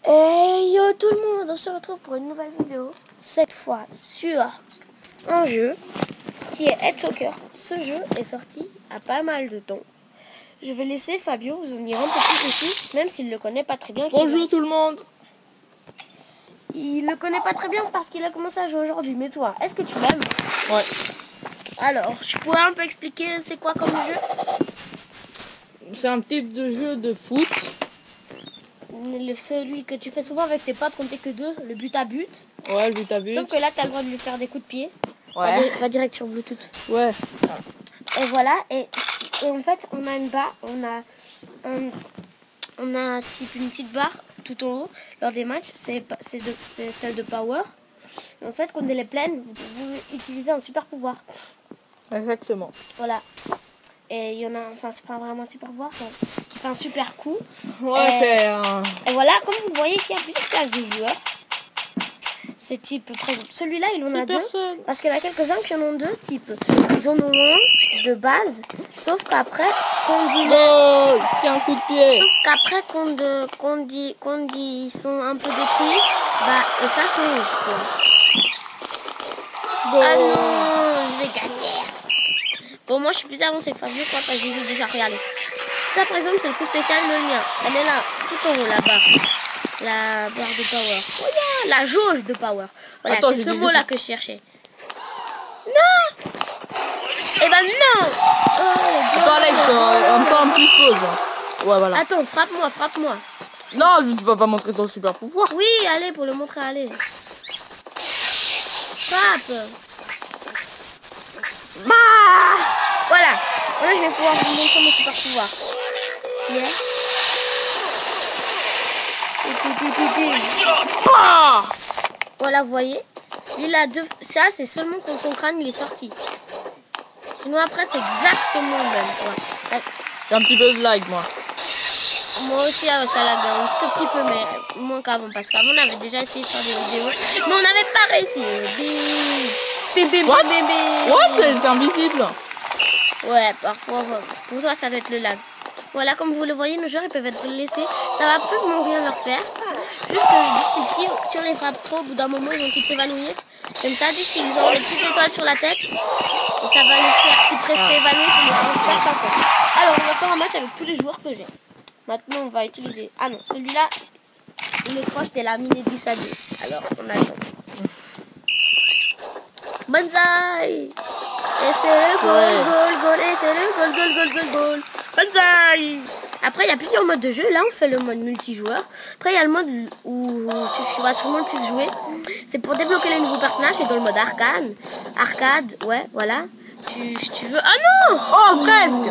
Et yo tout le monde, on se retrouve pour une nouvelle vidéo. Cette fois sur un jeu qui est Head Soccer. Ce jeu est sorti à pas mal de temps. Je vais laisser Fabio vous en dire un peu plus dessus, même s'il ne le connaît pas très bien. Bonjour tout le monde. Il le connaît pas très bien parce qu'il a commencé à jouer aujourd'hui. Mais toi, est-ce que tu l'aimes? Ouais. Alors, je pourrais un peu expliquer c'est quoi comme jeu? C'est un type de jeu de foot. Celui que tu fais souvent avec tes potes quand t'es que deux, le but à but. Ouais, le but à but. Sauf que là, t'as le droit de lui faire des coups de pied. Ouais. Va direct sur Bluetooth. Ouais. Et voilà, et en fait, on a une barre, on a type une petite barre tout en haut lors des matchs, c'est celle de Power. Et en fait, quand elle est pleine, vous pouvez utiliser un super pouvoir. Exactement. Voilà. Et il y en a, enfin, c'est pas vraiment un super pouvoir, c'est un super coup. Ouais, c'est un... Et voilà, comme vous le voyez ici, il y a plusieurs classes de joueurs. C'est type, par exemple, celui-là, il en a deux. Parce qu'il y en a quelques-uns qui en ont deux types. Ils en ont un de base. Sauf qu'après, qu'on dit... Oh, tiens, un coup de pied. Sauf qu'après, qu'on dit ils sont un peu détruits, bah, ça change, quoi. Bon. Ah non, je vais gagner. Bon, moi, je suis plus avancée que Fabio, quoi, parce que j'ai déjà regardé. Ça, par exemple, c'est le coup spécial de le mien. Elle est là, tout en haut, là-bas. La barre de power. Oh yeah, la jauge de power. Voilà, c'est ce mot-là que je cherchais. Non. Eh ben non. Oh, attends Alex, on fait un petit pause. Ouais, voilà. Attends, frappe-moi. Non, tu vas pas montrer ton super pouvoir. Oui, allez, pour le montrer, allez. Frappe. Ah, voilà. Là, je vais pouvoir vous montrer mon super pouvoir. Qui est... Voilà, vous voyez. Il a deux. Ça, c'est seulement quand son crâne il est sorti. Sinon, après, c'est exactement le même. Ouais. j'ai un petit peu de lag, moi. Moi aussi, ça lag un tout petit peu, mais moins qu'avant. Parce qu'avant, on avait déjà essayé de faire des vidéos, mais on n'avait pas réussi. What? C'est invisible. Ouais, parfois, pour toi, ça doit être le lag. Voilà, comme vous le voyez, nos joueurs ils peuvent être blessés. Ça va absolument rien leur faire. Juste ici, si on les frappe trop, au bout d'un moment, ils vont s'évanouir. Comme ça, juste ils ont une petite étoile sur la tête. Et ça va les faire presque évanouir. Alors, on va faire un match avec tous les joueurs que j'ai. Maintenant, on va utiliser... Ah non, celui-là, il est proche de la mini 10 à 2. Alors, on attend. Banzai! Et c'est le goal. Et c'est le goal. Banzai! Après, il y a plusieurs modes de jeu. Là, on fait le mode multijoueur. Après, il y a le mode où tu vas sûrement le plus jouer. C'est pour débloquer les nouveaux personnages. C'est dans le mode arcade. Arcade, ouais, voilà. Si tu veux... Ah non! Oh, presque!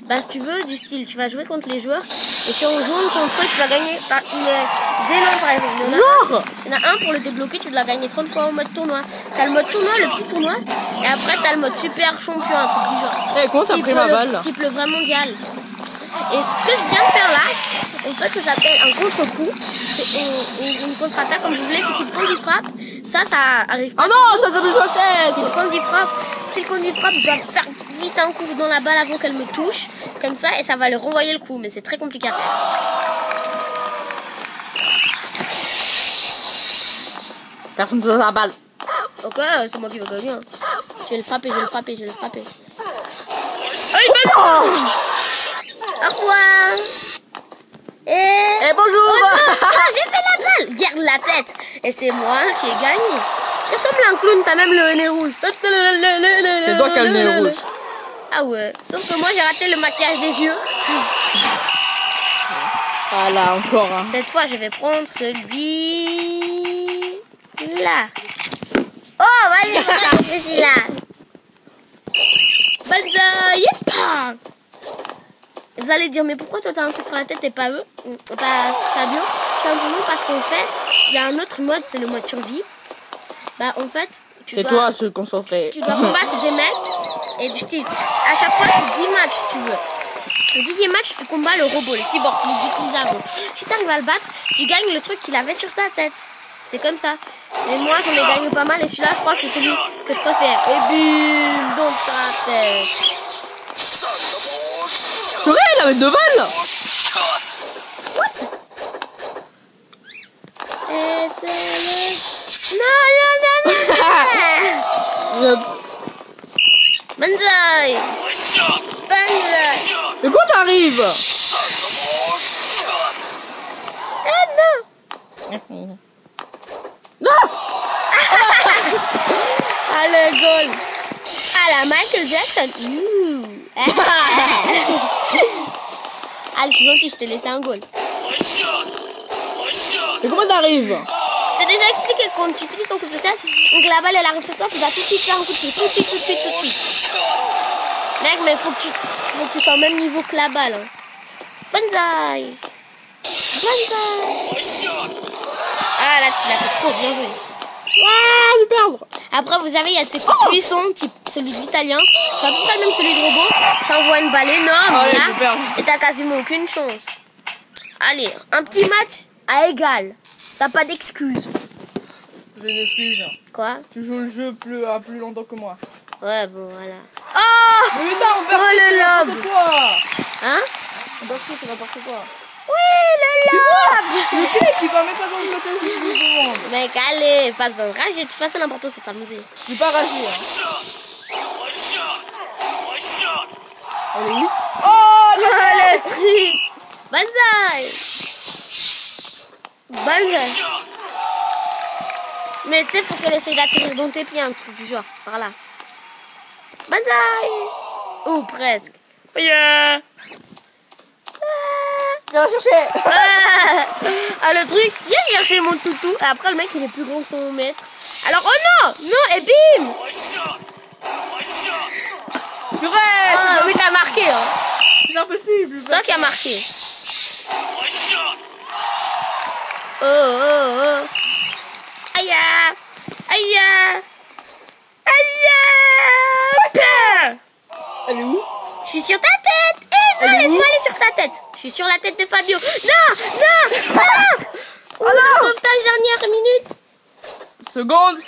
Bah, si tu veux, du style, tu vas jouer contre les joueurs. Et si on joue contre eux, tu vas gagner des noms, par exemple. Il y en a un pour le débloquer, tu dois gagner 30 fois au mode tournoi. T'as le mode tournoi, le petit tournoi. Et après, t'as le mode super champion, un truc du genre. Eh, comment t'as pris ma balle? Type le vrai mondial. Et ce que je viens de faire là, en fait, ça s'appelle un contre-coup. C'est une contre-attaque, comme je voulais, c'est qu'il conduit frappe. Ça arrive pas. Ah non, ça t'a pris sur la tête! Si le conduit frappe, je dois faire vite un coup dans la balle avant qu'elle me touche. Comme ça, et ça va le renvoyer le coup. Mais c'est très compliqué à faire. Personne ne se donne la balle. Ok, c'est moi qui vais gagner. Je vais le frapper. Oh, au revoir. Et bonjour. J'ai fait la balle. Garde la tête. Et c'est moi qui ai gagné. Tu ressembles à un clown, t'as même le nez rouge. C'est toi qui as le nez rouge. Ah ouais. Sauf que moi j'ai raté le maquillage des yeux. Voilà, encore un. Cette fois je vais prendre celui là. Oh, vas-y, celui-là. Banzai. Vous allez dire, mais pourquoi toi t'as un coup sur la tête et pas eux, pas Fabio? Simplement parce qu'en fait, il y a un autre mode, c'est le mode survie. Bah en fait, c'est toi à se concentrer. Tu dois combattre des mecs et du style. À chaque fois, c'est 10 matchs si tu veux. Le 10e match, tu combats le robot, le cyborg, le avant. Si tu arrives à le battre, tu gagnes le truc qu'il avait sur sa tête. C'est comme ça. Et moi, j'en ai gagné pas mal et celui-là, je crois que c'est celui que je préfère. Et bim, dans sa tête. C'est vrai, il avait 2 balles. Non. Banzai. Banzai. De quoi t'arrives? Ah non. Non. Ah le goal. Ah la Michael Jackson. Ah le gentil, je t'ai laissé un goal. Mais comment t'arrives? Je t'ai déjà expliqué que quand tu utilises ton coup spécial, donc la balle elle arrive sur toi, tu vas tout de suite faire un coup de pied. Tout de suite. Mec, mais faut que tu sois au même niveau que la balle. Hein. Banzai. Ah là, tu l'as fait trop, bien joué. Ah, je vais perdre. Après, vous savez, il y a ces coups puissants, type celui de l'italien. C'est à peu près même celui de robot. Ça envoie une balle énorme, Ah ouais, là, je vais perdre. et t'as quasiment aucune chance. Allez, un petit match à égal. T'as pas d'excuses. J'ai des excuses. Quoi? Tu joues le jeu plus longtemps que moi. Ouais, bon, voilà. Oh! Mais putain, on perd. Oh, le lob. C'est quoi? Hein? On perd, c'est n'importe quoi. Oui, le lob! Le pied qui va même pas dans le côté où je demande. Mec, allez, pas besoin de rager. De toute façon, l'important, c'est de s'amuser. Je vais pas rager. Hein. Allez, oui. Oh, le truc! Banzai! Banzai! Mais tu sais, faut qu'elle essaye d'atterrir dans tes pieds, un truc du genre, par là. Banzai! Oh, presque. Yeah. Viens la chercher. Ah, le truc, viens chercher mon toutou. Et après, le mec, il est plus grand que son maître. Alors, oh non! Non, et bim! Purée. Ah, oui, t'as marqué, hein. C'est impossible. C'est toi qui as marqué. Oh. Aïe! Aïe! Aïe! Elle est où? Je suis sur ta tête! Eh non, laisse-moi aller sur ta tête! Je suis sur la tête de Fabio! Non! Oh non! Sauvetage dernière minute! Seconde.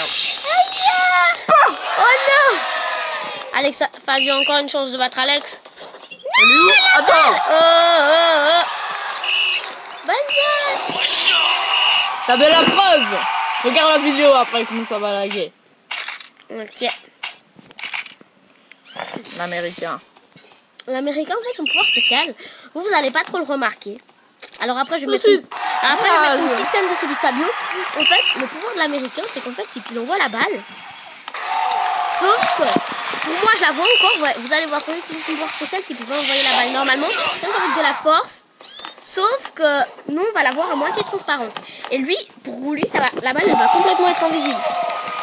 Aïe! Oh non! Alex, Fabio, encore une chance de battre Alex. Elle est où? Attends. Oh! Bonne chance! T'avais la preuve. Regarde la vidéo après comment ça va laguer. Ok. L'américain. L'américain, en fait, son pouvoir spécial, vous allez pas trop le remarquer. Alors après, je vais mettre Ensuite, une petite scène de celui de Fabio. En fait, le pouvoir de l'américain, c'est qu'en fait, il envoie la balle. Sauf que, pour moi, j'avoue encore, ouais, vous allez voir qu'on utilise son pouvoir spécial qui peut envoyer la balle normalement, même avec de la force. Sauf que nous, on va la voir à moitié transparente. Et lui, pour lui, ça va, la balle, elle va complètement être invisible.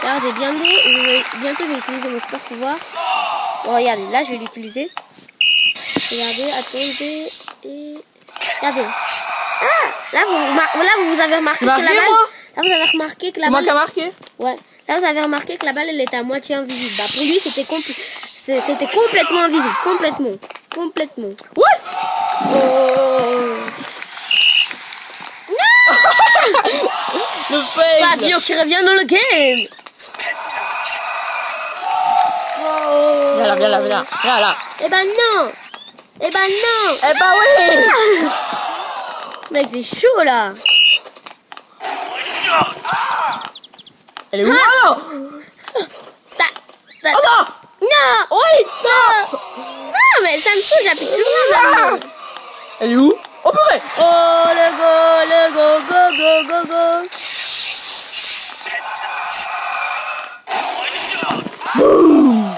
Regardez, bientôt, je vais utiliser mon super pouvoir. Bon, regardez, là, je vais l'utiliser. Regardez, attendez, et... Regardez. Ah, là, vous avez remarqué que la balle... Là, vous avez remarqué que la balle... C'est moi qui a marqué? Ouais. Là, vous avez remarqué que la balle, elle était à moitié invisible. Bah, pour lui, c'était complètement invisible. Complètement. What? Oh. Non. Le fake. Fabio qui revient dans le game. Oh. Viens là. Eh ben non. Eh ben oui. Mec, c'est chaud là. Elle est où? Oh non. Oh non. Non. Oui. Non, mais ça me saoule, j'appuie sur là. Elle est où? Oh purée. Oh, le go. Boum.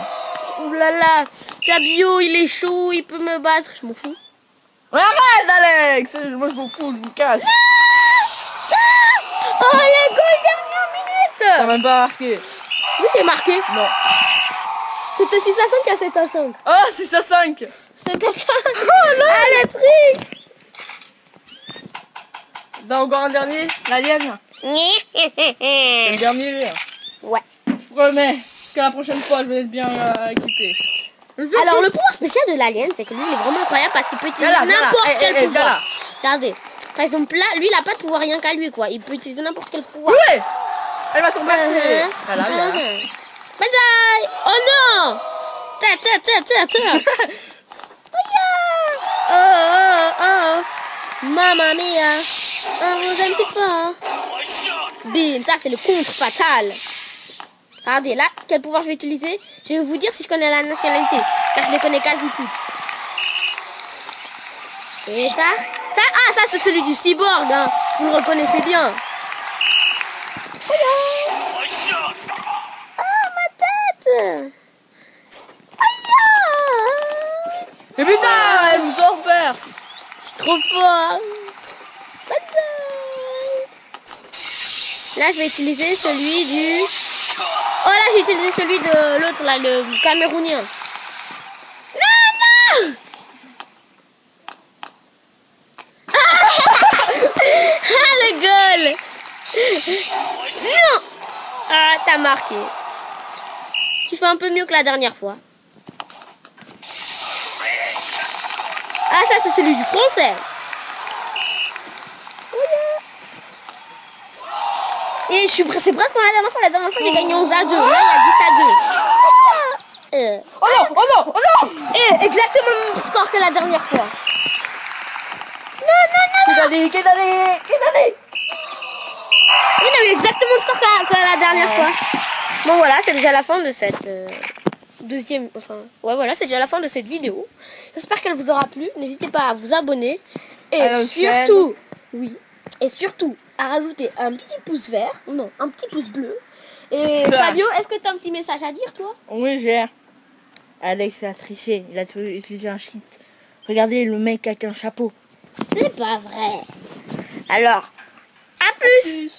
Ouh là là, Fabio, il est chaud, il peut me battre, je m'en fous. Mais arrête, Alex. Moi je m'en fous, je vous casse. Oh, le goal dernière minute. T'as même pas marqué. Oui, c'est marqué. Non. C'était 6-5 à 7-5. Oh, 6-5. 7-5. Oh là. Ah, le truc. T'as encore un dernier? L'alien? C'est le dernier, lui. Ouais. Je promets que la prochaine fois, je vais être bien équipé. Alors, le pouvoir spécial de l'alien, c'est que lui, il est vraiment incroyable parce qu'il peut utiliser n'importe quel pouvoir. Regardez. Par exemple, là, lui, il n'a pas de pouvoir rien qu'à lui, quoi. Il peut utiliser n'importe quel pouvoir. Oui. Elle va surpasser. Voilà, bien. Banzai. Oh non. Tiens. Oh. Mamma mia. Un rose un petit peu. Hein. Bim, ça c'est le contre fatal. Regardez, là, quel pouvoir je vais utiliser? Je vais vous dire si je connais la nationalité, car je les connais quasi toutes. Et ça, ça c'est celui du cyborg, hein. Vous le reconnaissez bien. Ah, ma tête. Mais putain, elle me sort perce. C'est trop fort. Là, je vais utiliser celui du... Oh là, j'ai utilisé celui de l'autre, là, le Camerounien. Non, non. Ah, le goal. Non. Ah, t'as marqué. Tu fais un peu mieux que la dernière fois. Ah, ça, c'est celui du français. Et c'est presque comme la dernière fois. La dernière fois, j'ai gagné 11 à 2. Là, il y a 10 à 2. Oh non, oh non, oh non. Et exactement le même score que la dernière fois. Non, non, non, non. Qu'est-ce Oui, on a eu exactement le score que la dernière fois. Bon, voilà, c'est déjà la fin de cette deuxième... Enfin, ouais, voilà, c'est déjà la fin de cette vidéo. J'espère qu'elle vous aura plu. N'hésitez pas à vous abonner. Et surtout... Oui. Et surtout, à rajouter un petit pouce vert. Non, un petit pouce bleu. Et Fabio, est-ce que tu as un petit message à dire, toi? Oui, j'ai. Alex a triché. Il a utilisé un cheat. Regardez le mec avec un chapeau. C'est pas vrai. Alors, à plus.